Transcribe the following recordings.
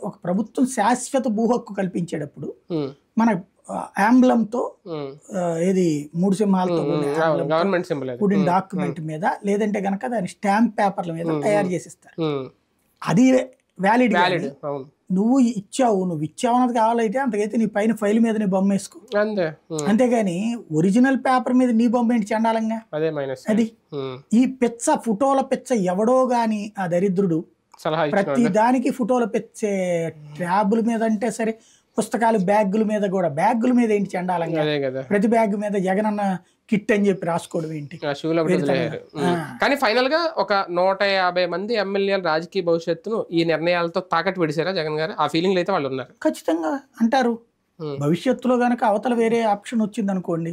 ఒక ప్రభుత్వం శాశ్వత భూ హక్కు కల్పించేటప్పుడు ఉమ్, మన ఆంబులంతో ఉమ్, ఏది 3 సింహాలతో అవును, గవర్నమెంట్ సింబల్ అది. కూడిన డాక్యుమెంట్ మీద లేదంటే గనక దాని స్టాంప్ పేపర్ల మీద తయారు చేసిస్తారు. ఉమ్, అది వ్యాలిడ్. వ్యాలిడ్, అవును, నువ్వు ఇచ్చావు అన్నది కావాలైతే అంతకైతే నీ పైన ఫైల్ మీద నీ బొమ్మ వేసుకో, అంతే. అంతేగాని ఒరిజినల్ పేపర్ మీద నీ బొమ్మ ఏంటి చండాలంగా. అదే మైనస్. అది ఈ పిచ్చ ఫోటోల పిచ్చ ఎవడో గాని ఆ దరిద్రుడు సలహా ప్రతి దానికి ఫోటోలు పెచ్చే ట్యాబుల మీద అంటే సరే, పుస్తకాలు బ్యాగుల మీద కూడా, బ్యాగుల మీద ఏంటి చండాలంగా, అదే కదా, ప్రతి బ్యాగ్ మీద జగనన్న కిట్ అని చెప్పి రాసుకోవడం ఏంటి. ఆ షూలో ఒకటి వదిలేశారు. కానీ ఫైనల్ గా ఒక 150 మంది ఎమ్మెల్యేల రాజకీయ భవిష్యత్తును ఈ నిర్ణయాలతో తాకట్టు పెడిసారా జగన్ గారు? ఆ ఫీలింగ్ అయితే వాళ్ళు ఉన్నారు. ఖచ్చితంగా అంటారు. భవిష్యత్తులో గనక అవతల వేరే ఆప్షన్ వచ్చింది అనుకోండి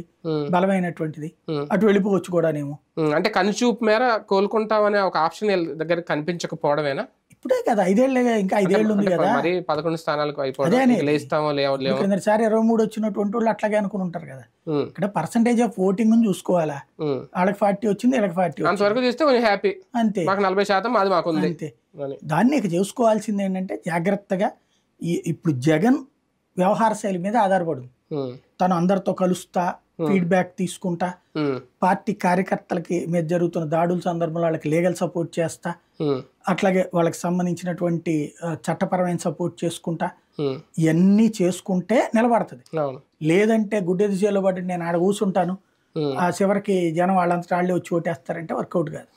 బలమైనటువంటిది, అటు వెళ్ళిపోవచ్చు కూడానేమో. అంటే కనుచూపు మేర కోలుకుంటామనే ఒక ఆప్షన్ దగ్గర కనిపించకపోవడమేనా? ఇప్పుడే కదా 5 ఏళ్ళే, ఇంకా 5 ఏళ్ళు ఉంది కదా. మరి 11 స్థానాలకు అయిపోయింది, లేస్తామో లేవో. కిందసారి 23 వచ్చినటువంటి వాళ్ళు అట్లాగే అనుకుని ఉంటారు కదా. ఇక్కడ పర్సంటేజ్ ఆఫ్ ఓటింగ్ చూసుకోవాలా, వాళ్ళకి 40 వచ్చింది, వీళ్ళకి 40 అంతవరకు చేస్తే కొంచెం హ్యాపీ. అంతే, మాకు 40% అది మాకుంది అంతే. దాన్ని ఇక చూసుకోవాల్సింది ఏంటంటే జాగ్రత్తగా ఇప్పుడు జగన్ వ్యవహార శైలి మీద ఆధారపడు. తను అందరితో కలుస్తా, ఫీడ్బ్యాక్ తీసుకుంటా, పార్టీ కార్యకర్తలకి మీద జరుగుతున్న దాడుల సందర్భంలో వాళ్ళకి లీగల్ సపోర్ట్ చేస్తా, అట్లాగే వాళ్ళకి సంబంధించినటువంటి చట్టపరమైన సపోర్ట్ చేసుకుంటా, ఇవన్నీ చేసుకుంటే నిలబడుతుంది. లేదంటే గుడ్డెది చేలో పడి నేను ఆడ కూర్చుంటాను, ఆ చివరికి జనం వాళ్ళంతా వాళ్ళే వచ్చి ఓటేస్తారంటే వర్కౌట్ కాదు.